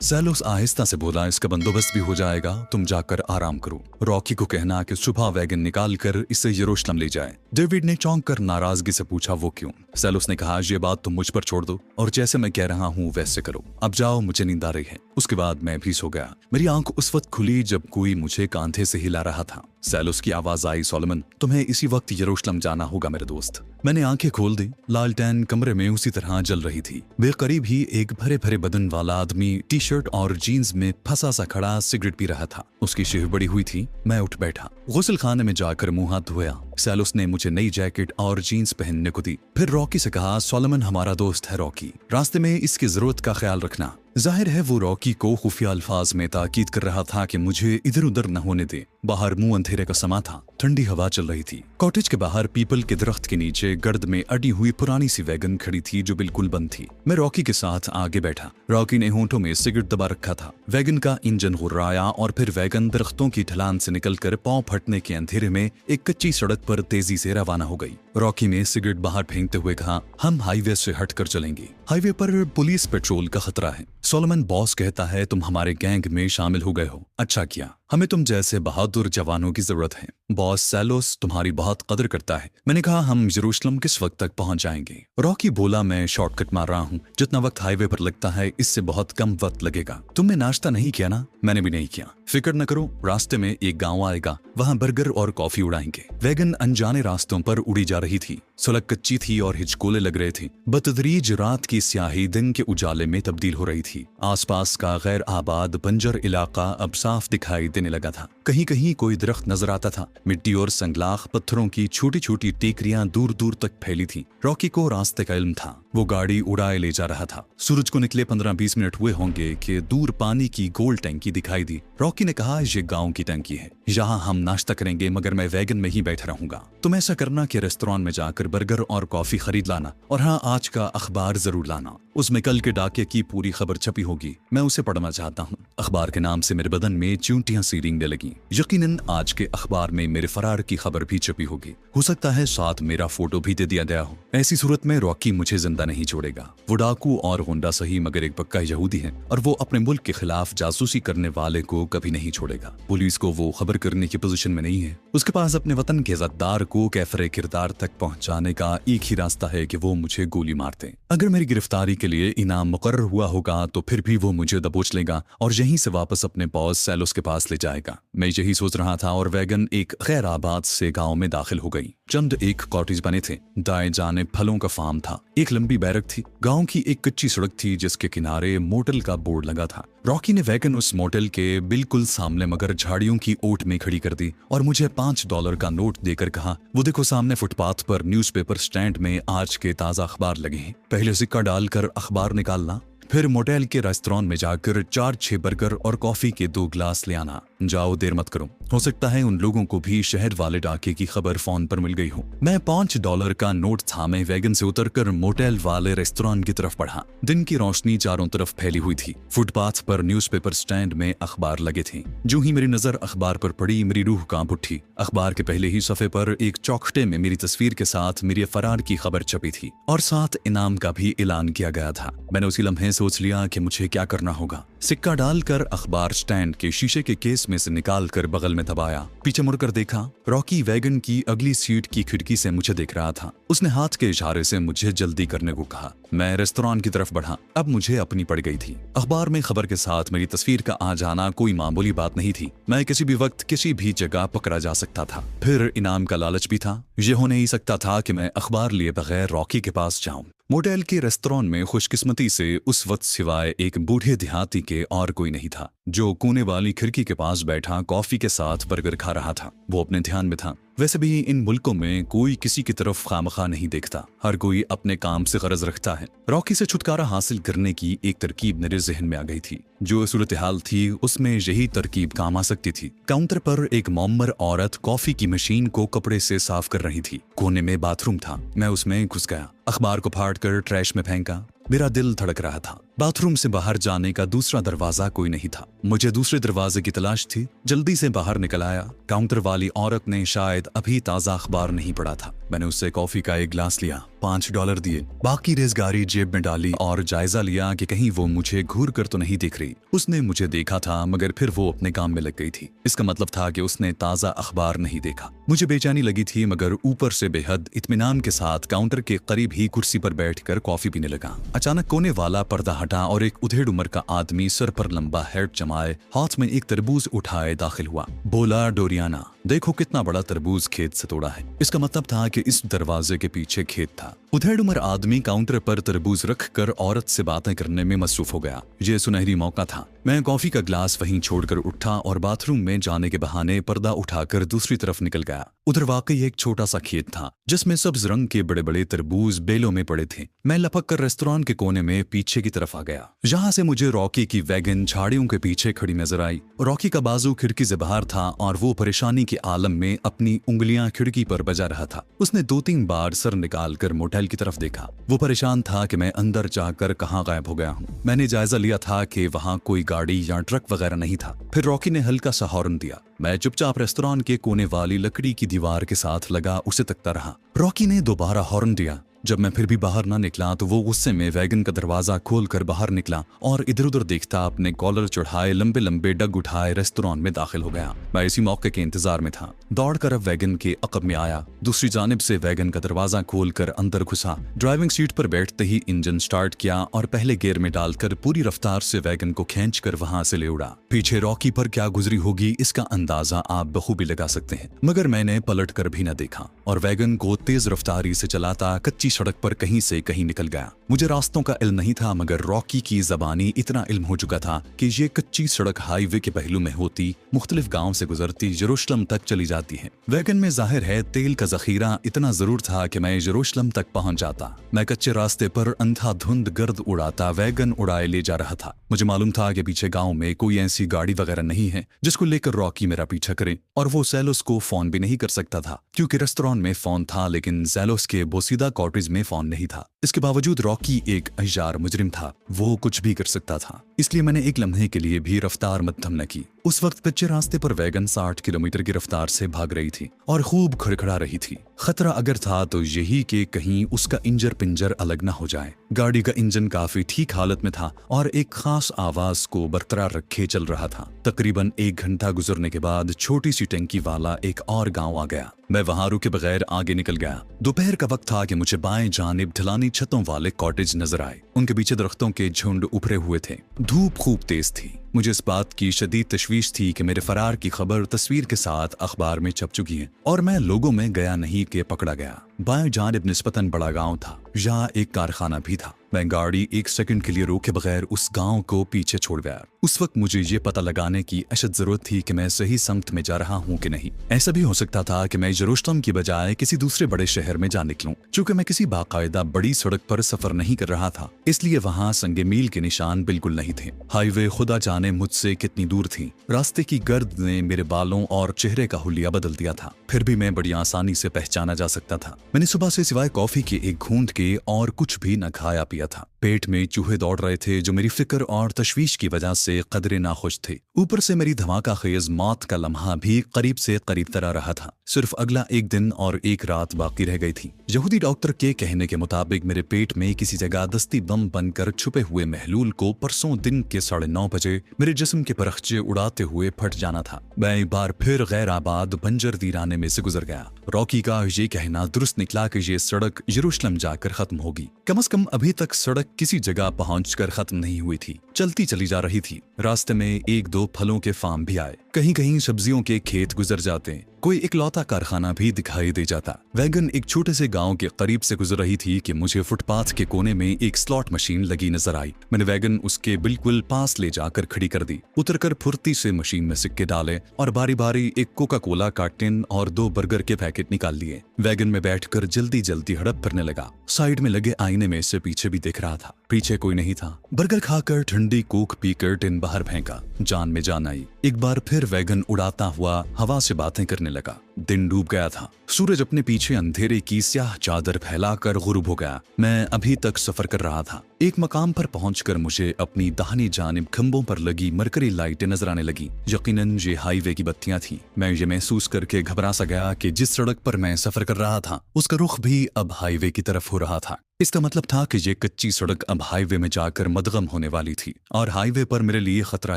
सैलोस आहिस्ता से बोला, इसका बंदोबस्त भी हो जाएगा, तुम जाकर आराम करो। रॉकी को कहना कि सुबह वैगन निकाल कर इसे यरूशलेम ले जाए। डेविड ने चौंक कर नाराजगी से पूछा, वो क्यों? सैलोस ने कहा, ये बात तुम मुझ पर छोड़ दो और जैसे मैं कह रहा हूँ वैसे करो। अब जाओ, मुझे नींद आ रही है। उसके बाद मैं भी सो गया। मेरी आंख उस वक्त खुली जब कोई मुझे कांधे से हिला रहा था। सैलोस की आवाज आई, सोलोमन, तुम्हें इसी वक्त यरूशलेम जाना होगा मेरे दोस्त। मैंने आंखें खोल दी। लालटेन कमरे में उसी तरह जल रही थी। बेकरीब ही एक भरे भरे बदन वाला आदमी टी शर्ट और जीन्स में फंसा सा खड़ा सिगरेट पी रहा था। उसकी शेव बड़ी हुई थी। मैं उठ बैठा, गुस्ल खाने में जाकर मुंह हाथ धोया। सैलोस ने मुझे नई जैकेट और जीन्स पहनने को दी। फिर रॉकी से कहा, सोलोमन हमारा दोस्त है रॉकी, रास्ते में इसकी जरूरत का ख्याल रखना। जाहिर है वो रॉकी को खुफिया अल्फाज में ताकीद कर रहा था कि मुझे इधर उधर न होने दे। बाहर मुंह अंधेरे का समा था। ठंडी हवा चल रही थी। कॉटेज के बाहर पीपल के दरख्त के नीचे गर्द में अड़ी हुई पुरानी सी वैगन खड़ी थी जो बिल्कुल बंद थी। मैं रॉकी के साथ आगे बैठा। रॉकी ने होंठों में सिगरेट दबा रखा था। वैगन का इंजन हुर्राया और फिर वैगन दरख्तों की ढलान से निकलकर पांव फटने के अंधेरे में एक कच्ची सड़क पर तेजी से रवाना हो गई। रॉकी ने सिगरेट बाहर फेंकते हुए कहा, हम हाईवे से हटकर चलेंगे। हाईवे पर पुलिस पेट्रोल का खतरा है। सोलोमन, बॉस कहता है तुम हमारे गैंग में शामिल हो गए हो। अच्छा किया, हमें तुम जैसे बहादुर जवानों की जरूरत है। बॉस सैलोस तुम्हारी बहुत कदर करता है। मैंने कहा, हम यरूशलेम किस वक्त तक पहुंच जाएंगे? रॉकी बोला, मैं शॉर्टकट मार रहा हूँ। जितना वक्त हाईवे पर लगता है इससे बहुत कम वक्त लगेगा। तुमने नाश्ता नहीं किया ना? मैंने भी नहीं किया। फिक्र न करो, रास्ते में एक गांव आएगा, वहाँ बर्गर और कॉफी उड़ाएंगे। वैगन अनजाने रास्तों पर उड़ी जा रही थी। सड़क कच्ची थी और हिचकोले लग रहे थे। बतदरीज रात की स्याही दिन के उजाले में तब्दील हो रही थी। आसपास का गैर आबाद बंजर इलाका अब साफ दिखाई देने लगा था। कहीं कहीं कोई दरख्त नजर आता था। मिट्टी और संगलाख पत्थरों की छोटी छोटी टेकरियां दूर दूर तक फैली थी। रॉकी को रास्ते का इल्म था। वो गाड़ी उड़ाए ले जा रहा था। सूरज को निकले 15-20 मिनट हुए होंगे कि दूर पानी की गोल टंकी दिखाई दी। रॉकी ने कहा, ये गांव की टंकी है, यहाँ हम नाश्ता करेंगे, मगर मैं वैगन में ही बैठा रहूंगा। तुम ऐसा करना कि रेस्टोरेंट में जाकर बर्गर और कॉफी खरीद लाना, और हाँ, आज का अखबार जरूर लाना। उसमें कल के डाके की पूरी खबर छपी होगी। मैं उसे पढ़ना चाहता हूँ। अखबार के नाम से मेरे बदन में चूंटियां सी रेंगने लगी। यकीनन आज के अखबार में मेरे फरार की खबर भी छपी होगी। हो सकता है साथ मेरा फोटो भी दे दिया गया हो। ऐसी सूरत में रॉकी मुझे जिंदा नहीं छोड़ेगा। वो डाकू और गुंडा सही, मगर एक पक्का यहूदी है, और वो अपने मुल्क के खिलाफ जासूसी करने वाले को कभी नहीं छोड़ेगा। पुलिस को वो खबर करने की पोजीशन में नहीं है। उसके पास अपने वतन के इज़्ज़तदार को कैफरे किरदार तक पहुंचाने का एक ही रास्ता है कि वो मुझे गोली मार दे। अगर मेरी गिरफ्तारी के लिए इनाम मुकर्रर हुआ होगा तो फिर भी वो मुझे दबोच लेगा और यहीं से वापस अपने बॉस सैलोस के पास ले जाएगा। मैं यही सोच रहा था और वैगन एक गैर आबाद से गांव में दाखिल हो गई। चंद एक कॉटेज बने थे। दाएं जाने फलों का फार्म था। एक लंबी बैरक थी। गांव की एक कच्ची सड़क थी जिसके किनारे मोटल का बोर्ड लगा था। रॉकी ने वैगन उस मोटल के बिल्कुल सामने मगर झाड़ियों की ओट में खड़ी कर दी और मुझे $5 का नोट देकर कहा, वो देखो सामने फुटपाथ पर न्यूज़पेपर स्टैंड में आज के ताजा अखबार लगे हैं। पहले सिक्का डालकर अखबार निकालना, फिर मोटेल के रेस्टोरेंट में जाकर 4-6 बर्गर और कॉफी के 2 ग्लास ले आना। जाओ, देर मत करो। हो सकता है उन लोगों को भी शहर वाले डाके की खबर फोन पर मिल गई हो। मैं $5 का नोट थामे वैगन से उतरकर मोटेल वाले रेस्टोरेंट की तरफ बढ़ा। दिन की रोशनी चारों तरफ फैली हुई थी। फुटपाथ पर न्यूज़पेपर स्टैंड में अखबार लगे थे। जो ही मेरी नजर अखबार पर पड़ी, मेरी रूह कांप उठी। अखबार के पहले ही सफे पर एक चौखटे में मेरी तस्वीर के साथ मेरी फरार की खबर छपी थी और साथ इनाम का भी ऐलान किया गया था। मैंने उसी लम्हे सोच लिया कि मुझे क्या करना होगा। सिक्का डालकर अखबार स्टैंड के शीशे के केस में से निकालकर बगल में दबाया। पीछे मुड़कर देखा, रॉकी वैगन की अगली सीट की खिड़की से मुझे देख रहा था। उसने हाथ के इशारे से मुझे जल्दी करने को कहा। मैं रेस्टोरेंट की तरफ बढ़ा। अब मुझे अपनी पड़ गई थी। अखबार में खबर के साथ मेरी तस्वीर का आ जाना कोई मामूली बात नहीं थी। मैं किसी भी वक्त किसी भी जगह पकड़ा जा सकता था। फिर इनाम का लालच भी था। यह हो नहीं सकता था कि मैं अखबार लिए बगैर रॉकी के पास जाऊं। मोटेल के रेस्टोरेंट में खुशकिस्मती से उस वक्त सिवाय एक बूढ़े देहाती के और कोई नहीं था, जो कोने वाली खिड़की के पास बैठा कॉफी के साथ बर्गर खा रहा था। वो अपने ध्यान में था। वैसे भी इन मुल्कों में कोई किसी की तरफ खामखा नहीं देखता। हर कोई अपने काम से गरज रखता है। रॉकी से छुटकारा हासिल करने की एक तरकीब मेरे जहन में आ गई थी। जो सूरत हाल थी उसमें यही तरकीब काम आ सकती थी। काउंटर पर एक मौम्मर औरत कॉफी की मशीन को कपड़े से साफ कर रही थी। कोने में बाथरूम था। मैं उसमें घुस गया। अखबार को फाड़ कर ट्रैश में फेंका। मेरा दिल धड़क रहा था। बाथरूम से बाहर जाने का दूसरा दरवाजा कोई नहीं था। मुझे दूसरे दरवाजे की तलाश थी। जल्दी से बाहर निकल आया। काउंटर वाली औरत ने शायद अभी ताज़ा अखबार नहीं पढ़ा था। मैंने उससे कॉफी का एक गिलास लिया, $5 दिए, बाकी रेज़गारी जेब में डाली और जायजा लिया कि कहीं वो मुझे घूर कर तो नहीं देख रही। उसने मुझे देखा था मगर फिर वो अपने काम में लग गई थी। इसका मतलब था कि उसने ताज़ा अखबार नहीं देखा। मुझे बेचैनी लगी थी मगर ऊपर से बेहद इत्मीनान के साथ काउंटर के करीब ही कुर्सी पर बैठकर कॉफी पीने लगा। अचानक कोने वाला पर्दा हटा और एक उधेड़ उम्र का आदमी सर पर लंबा हेड जमाए हाथ में एक तरबूज उठाए दाखिल हुआ। बोला, डोरियाना, देखो कितना बड़ा तरबूज खेत से तोड़ा है। इसका मतलब था कि इस दरवाजे के पीछे खेत था। उधेड़ उम्र आदमी काउंटर पर तरबूज रखकर औरत से बातें करने में मसरूफ हो गया। ये सुनहरी मौका था। मैं कॉफी का ग्लास वहीं छोड़कर उठा और बाथरूम में जाने के बहाने पर्दा उठाकर दूसरी तरफ निकल गया। उधर वाकई एक छोटा सा खेत था जिसमें सब्ज रंग के बड़े बड़े तरबूज बेलों में पड़े थे। मैं लपक कर रेस्टोरेंट के कोने में पीछे की तरफ आ गया। जहां से मुझे रॉकी की वैगन झाड़ियों के पीछे खड़ी नजर आई। रॉकी का बाजू खिड़की से बाहर था और वो परेशानी के आलम में अपनी उंगलियां खिड़की पर बजा रहा था। उसने 2-3 बार सर निकालकर मोटेल की तरफ देखा। वो परेशान था कि मैं अंदर जाकर कहाँ गायब हो गया हूँ। मैंने जायजा लिया था कि वहाँ कोई गाड़ी या ट्रक वगैरह नहीं था। फिर रॉकी ने हल्का सा हॉर्न दिया। मैं चुपचाप रेस्टोरेंट के कोने वाली लकड़ी की दीवार के साथ लगा उसे तकता रहा। रॉकी ने दोबारा हॉर्न दिया। जब मैं फिर भी बाहर ना निकला तो वो गुस्से में वैगन का दरवाजा खोलकर बाहर निकला और इधर उधर देखता अपने कॉलर चढ़ाए लंबे लंबे डग उठाए रेस्टोरेंट में दाखिल हो गया। मैं इसी मौके के इंतजार में था। दौड़कर अब वैगन के अकब में आया। दूसरी जानिब से वैगन का दरवाजा खोलकर अंदर घुसा। ड्राइविंग सीट पर बैठते ही इंजन स्टार्ट किया और पहले गियर में डालकर पूरी रफ्तार से वैगन को खींचकर वहां से ले उड़ा। पीछे रॉकी पर क्या गुजरी होगी इसका अंदाजा आप बखूबी लगा सकते हैं, मगर मैंने पलट कर भी न देखा और वैगन को तेज रफ्तारी से चलाता कच्ची सड़क पर कहीं से कहीं निकल गया। मुझे रास्तों का इल्म नहीं था मगर रॉकी की ज़बानी इतना इल्म हो चुका था कि ये कच्ची सड़क हाईवे के पहलू में होती मुख्तलिफ गांव से गुजरती यरूशलेम तक चली जाती है। वैगन में जाहिर है तेल का जखीरा इतना जरूर था कि मैं यरूशलेम तक पहुंच जाता। मैं कच्चे रास्ते पर अंधाधुंध गर्द उड़ाता वैगन उड़ाए ले जा रहा था। मुझे मालूम था कि पीछे गाँव में कोई ऐसी गाड़ी वगैरह नहीं है जिसको लेकर रॉकी मेरा पीछा करे और वो सैलोस को फोन भी नहीं कर सकता था क्योंकि रेस्टोरेंट में फोन था लेकिन सैलोस के बोसीदा कॉटेज में फोन नहीं था। इसके बावजूद रॉकी एक अय्यार मुजरिम था। वो कुछ भी कर सकता था। इसलिए मैंने एक लम्हे के लिए भी रफ्तार मध्यम न की। उस वक्त कच्चे रास्ते पर वैगन 60 किलोमीटर की रफ्तार से भाग रही थी और खूब खड़खड़ा रही थी। खतरा अगर था तो यही कि कहीं उसका इंजर पिंजर अलग न हो जाए। गाड़ी का इंजन काफी ठीक हालत में था और एक खास आवाज को बरकरार रखे चल रहा था। तकरीबन 1 घंटा गुजरने के बाद छोटी सी टंकी वाला एक और गांव आ गया। मैं वहां रुके बगैर आगे निकल गया। दोपहर का वक्त था कि मुझे बाएं जानिब ढलानी छतों वाले कॉटेज नजर आए। उनके पीछे दरख्तों के झुंड उभरे हुए थे। धूप खूब तेज थी। मुझे इस बात की शदीद तशवीश थी कि मेरे फरार की खबर तस्वीर के साथ अखबार में छप चुकी है और मैं लोगों में गया नहीं कि पकड़ा गया। बाएं जानिब निस्बतन बड़ा गांव था। यहाँ एक कारखाना भी था। मैं गाड़ी 1 सेकंड के लिए रोके बगैर उस गांव को पीछे छोड़ गया। उस वक्त मुझे ये पता लगाने की अशद जरूरत थी कि मैं सही समत में जा रहा हूँ कि नहीं। ऐसा भी हो सकता था कि मैं यरूशलेम की बजाय किसी दूसरे बड़े शहर में जा निकलूं। चूंकि मैं किसी बाकायदा बड़ी सड़क पर सफर नहीं कर रहा था इसलिए वहाँ संगे मील के निशान बिल्कुल नहीं थे। हाईवे खुदा जाने मुझसे कितनी दूर थी। रास्ते की गर्द ने मेरे बालों और चेहरे का हुलिया बदल दिया था। फिर भी मैं बड़ी आसानी से पहचाना जा सकता था। मैंने सुबह से सिवाय कॉफी के एक घूंट के और कुछ भी न खाया पिया था। पेट में चूहे दौड़ रहे थे जो मेरी फिक्र और तशवीश की वजह से कदरे नाखुश थे। ऊपर से मेरी धमाका खेज मौत का लम्हा भी करीब से करीब तरह रहा था। सिर्फ अगला 1 दिन और 1 रात बाकी रह गई थी। यहूदी डॉक्टर के कहने के मुताबिक मेरे पेट में किसी जगह दस्ती बम बनकर छुपे हुए महलूल को परसों दिन के 9:30 बजे मेरे जिस्म के परखचे उड़ाते हुए फट जाना था। मैं एक बार फिर गैर आबाद बंजर वीराने में से गुजर गया। रॉकी का ये कहना दुरुस्त निकला कि ये सड़क यरूशलेम जाकर खत्म होगी। कम से कम अभी तक सड़क किसी जगह पहुंचकर खत्म नहीं हुई थी, चलती चली जा रही थी। रास्ते में 1-2 फलों के फार्म भी आए। कहीं कहीं सब्जियों के खेत गुजर जाते। कोई इकलौता कारखाना भी दिखाई दे जाता। वैगन एक छोटे से गांव के करीब से गुजर रही थी कि मुझे फुटपाथ के कोने में एक स्लॉट मशीन लगी नजर आई। मैंने वैगन उसके बिल्कुल पास ले जाकर खड़ी कर दी। उतरकर फुर्ती से मशीन में सिक्के डाले और बारी बारी एक कोका कोला का टिन और 2 बर्गर के पैकेट निकाल लिए। वैगन में बैठकर जल्दी जल्दी हड़प भरने लगा। साइड में लगे आईने में से पीछे भी देख रहा था। पीछे कोई नहीं था। बर्गर खाकर ठंडी कोक पीकर टिन बाहर फेंका। जान में जान आई। एक बार फिर वैगन उड़ाता हुआ हवा से बातें करने लगा। दिन डूब गया था। सूरज अपने पीछे अंधेरे की स्याह चादर फैलाकर गुरूब हो गया। मैं अभी तक सफर कर रहा था। एक मकाम पर पहुंचकर मुझे अपनी दाहिनी जानिब खंभों पर लगी मरकरी लाइटें नजर आने लगी। यकीनन ये हाईवे की बत्तियां थीं। मैं ये महसूस करके घबरा सा गया कि जिस सड़क पर मैं सफर कर रहा था उसका रुख भी अब हाईवे की तरफ हो रहा था। इसका मतलब था कि ये कच्ची सड़क अब हाईवे में जाकर मदगम होने वाली थी और हाईवे पर मेरे लिए खतरा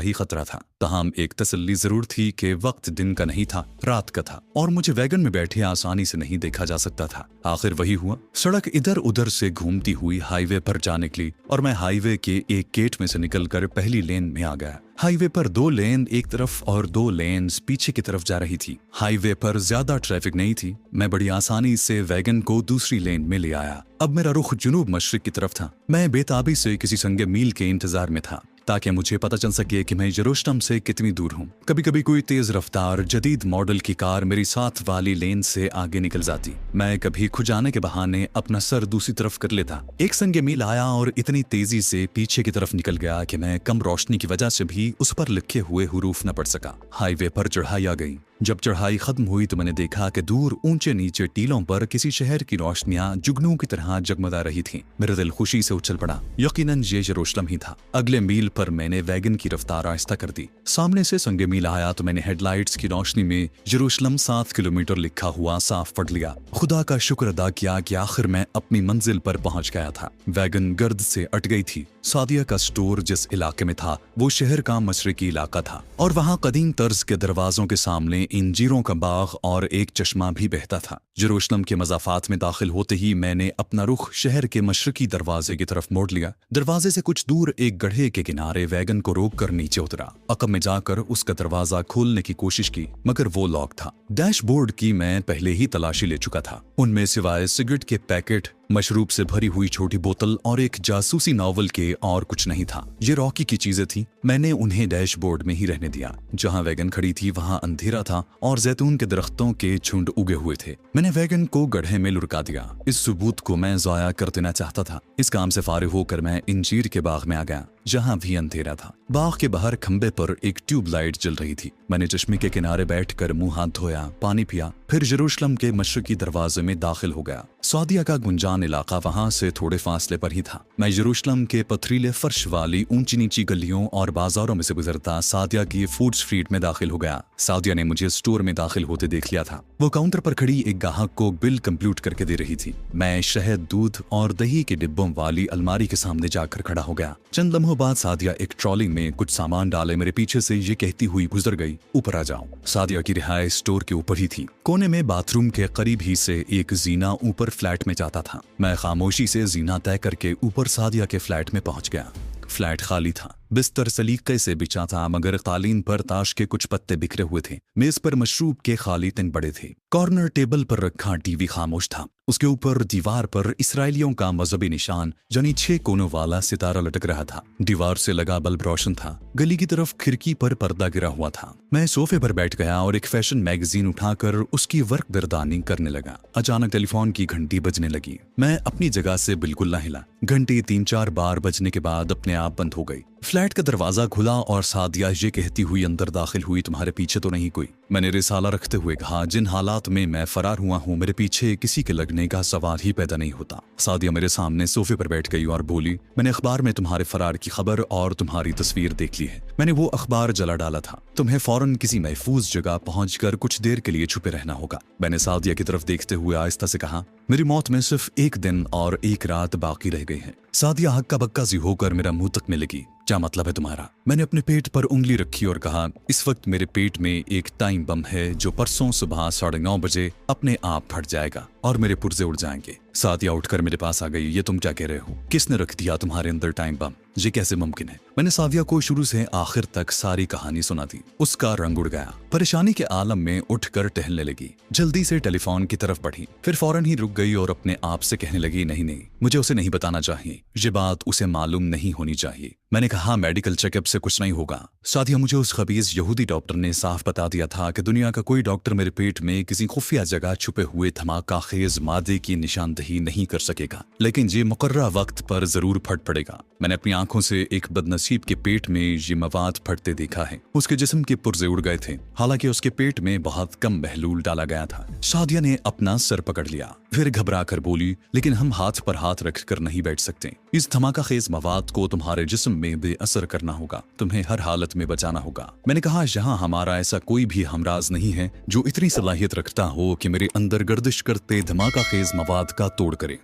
ही खतरा था। तमाम एक तसल्ली जरूर थी कि वक्त दिन का नहीं था, रात का था और मुझे वैगन में बैठे आसानी से नहीं देखा जा सकता था। आखिर वही हुआ। सड़क इधर उधर से घूमती हुई हाईवे पर जा निकली और मैं हाईवे के एक गेट में से निकलकर पहली लेन में आ गया। हाईवे पर 2 लेन एक तरफ और 2 लेन्स पीछे की तरफ जा रही थी। हाईवे पर ज्यादा ट्रैफिक नहीं थी। मैं बड़ी आसानी से वैगन को दूसरी लेन में ले आया। अब मेरा रुख जुनूब मशरिक की तरफ था। मैं बेताबी से किसी संगे मील के इंतजार में था ताकि मुझे पता चल सके कि मैं यरूशलेम से कितनी दूर हूँ। कभी कभी कोई तेज रफ्तार जदीद मॉडल की कार मेरी साथ वाली लेन से आगे निकल जाती। मैं कभी खुजाने के बहाने अपना सर दूसरी तरफ कर लेता। एक संगे मील आया और इतनी तेजी से पीछे की तरफ निकल गया कि मैं कम रोशनी की वजह से भी उस पर लिखे हुए हुरूफ न पढ़ सका। हाईवे पर चढ़ाई आ गई। जब चढ़ाई खत्म हुई तो मैंने देखा कि दूर ऊंचे नीचे टीलों पर किसी शहर की रोशनियां जुगनू की तरह जगमगा रही थीं। मेरा दिल खुशी से उछल पड़ा। यकीनन ये यरूशलेम ही था। अगले मील पर मैंने वैगन की रफ्तार आहिस्ता कर दी। सामने से संगे मील आया तो मैंने हेडलाइट्स की रोशनी में यरूशलेम 7 किलोमीटर लिखा हुआ साफ पढ़ लिया। खुदा का शुक्र अदा किया कि आखिर मैं अपनी मंजिल पर पहुंच गया था। वैगन गर्द से अट गई थी। सादिया का स्टोर जिस इलाके में था वो शहर का मशरकी इलाका था और वहाँ कदीम तर्ज के दरवाजों के सामने इंजीरों का बाग और एक चश्मा भी बहता था। यरूशलेम के मज़ाफ़ात में दाखिल होते ही मैंने अपना रुख शहर के मशरकी दरवाजे की तरफ मोड़ लिया। दरवाजे से कुछ दूर एक गड्ढे के किनारे वैगन को रोककर नीचे उतरा। अकब में जाकर उसका दरवाजा खोलने की कोशिश की मगर वो लॉक था। डैशबोर्ड की मैं पहले ही तलाशी ले चुका था। उनमें सिवाय सिगरेट के पैकेट, मशरूब से भरी हुई छोटी बोतल और एक जासूसी नॉवल के और कुछ नहीं था। ये रॉकी की चीजें थी। मैंने उन्हें डैशबोर्ड में ही रहने दिया। जहां वैगन खड़ी थी वहां अंधेरा था और जैतून के दरख्तों के झुंड उगे हुए थे। मैंने वैगन को गड्ढे में लुढ़का दिया। इस सबूत को मैं ज़ाया कर देना चाहता था। इस काम से फारिग होकर मैं इंजीर के बाग में आ गया जहां भी अंधेरा था। बाग के बाहर खंबे पर एक ट्यूबलाइट जल रही थी। मैंने चश्मे के किनारे बैठकर मुंह हाथ धोया, पानी पिया, फिर यरूशलेम के मशरकी दरवाजे में दाखिल हो गया। सादिया का गुंजान इलाका वहां से थोड़े फासले पर ही था। मैं यरूशलेम के पथरीले फर्श वाली ऊंची नीची गलियों और बाजारों में से गुजरता सादिया की फूड स्ट्रीट में दाखिल हो गया। सादिया ने मुझे स्टोर में दाखिल होते देख लिया था। वो काउंटर पर खड़ी एक ग्राहक को बिल कंप्यूट करके दे रही थी। मैं शहद, दूध और दही के डिब्बों वाली अलमारी के सामने जाकर खड़ा हो गया। चंद लम्हों बाद सादिया एक ट्रॉली में कुछ सामान डाले मेरे पीछे से ये कहती हुई गुजर गई, ऊपर आ जाओ। सादिया की रिहाइश स्टोर के ऊपर ही थी। कोने में बाथरूम के करीब ही से एक जीना ऊपर फ्लैट में जाता था। मैं खामोशी से जीना तय करके ऊपर सादिया के फ्लैट में पहुंच गया। फ्लैट खाली था। बिस्तर सलीके से बिछा था मगर कालीन पर ताश के कुछ पत्ते बिखरे हुए थे। मेज पर मशरूब के खाली तिन बड़े थे। कॉर्नर टेबल पर रखा टीवी खामोश था। उसके ऊपर दीवार पर इसराइलियों का मजहबी निशान यानी 6 कोनों वाला सितारा लटक रहा था। दीवार से लगा बल्ब रोशन था। गली की तरफ खिड़की पर पर्दा गिरा हुआ था। मैं सोफे पर बैठ गया और एक फैशन मैगजीन उठाकर उसकी वर्क दरदानी करने लगा। अचानक टेलीफोन की घंटी बजने लगी। मैं अपनी जगह से बिल्कुल न हिला। घंटी 3-4 बार बजने के बाद अपने आप बंद हो गई। फ्लैट का दरवाजा खुला और सादिया ये कहती हुई अंदर दाखिल हुई, तुम्हारे पीछे तो नहीं कोई? मैंने रिसाला रखते हुए कहा, जिन हालात में मैं फरार हुआ हूँ मेरे पीछे किसी के लगने का सवाल ही पैदा नहीं होता। सादिया मेरे सामने सोफे पर बैठ गई और बोली, मैंने अखबार में तुम्हारे फरार की खबर और तुम्हारी तस्वीर देख ली है। मैंने वो अखबार जला डाला था। तुम्हें फौरन किसी महफूज जगह पहुंचकर कुछ देर के लिए छुपे रहना होगा। मैंने सादिया की तरफ देखते हुए आहिस्ता से कहा, मेरी मौत में सिर्फ 1 दिन और 1 रात बाकी रह गई है। सादिया हक्का बक्का सी होकर मेरा मुंह तक में लगी। क्या मतलब है तुम्हारा? मैंने अपने पेट पर उंगली रखी और कहा, इस वक्त मेरे पेट में एक टाइम बम है जो परसों सुबह 9:30 बजे अपने आप फट जाएगा और मेरे पुर्जे उड़ जाएंगे। सादिया उठकर मेरे पास आ गई। ये तुम क्या कह रहे हो? किसने रख दिया तुम्हारे अंदर टाइम बम? ये कैसे मुमकिन है? मैंने सादिया को शुरू से आखिर तक सारी कहानी सुना दी। उसका रंग उड़ गया। परेशानी के आलम में उठकर टहलने लगी। जल्दी से टेलीफोन की तरफ बढ़ी, फिर फौरन ही रुक गई और अपने आप से कहने लगी, नहीं, मुझे उसे नहीं बताना चाहिए। ये बात उसे मालूम नहीं होनी चाहिए। मैंने कहा, मेडिकल चेकअप से कुछ नहीं होगा। सादिया, मुझे उस खबीज यहूदी डॉक्टर ने साफ बता दिया था कि दुनिया का कोई डॉक्टर मेरे पेट में किसी खुफिया जगह छुपे हुए धमाका खेज मादे की निशानदही नहीं कर सकेगा, लेकिन ये मुकर्रा वक्त पर जरूर फट पड़ेगा। मैंने अपनी आंखों से एक बदनसीब के पेट में ये मवाद फटते देखा है। उसके जिस्म के पुर्जे उड़ गए थे, हालांकि उसके पेट में बहुत कम बहलूल डाला गया था। शादिया ने अपना सर पकड़ लिया, फिर घबरा कर बोली, लेकिन हम हाथ पर हाथ रख कर नहीं बैठ सकते। इस धमाका खेज मवाद को तुम्हारे जिस्म में बेअसर करना होगा, तुम्हें हर हालत में बचाना होगा। मैंने कहा, यहाँ हमारा ऐसा कोई भी हमराज नहीं है जो इतनी सलाहियत रखता हो कि मेरे अंदर गर्दिश करते धमाका खेज मवाद का तोड़ करे।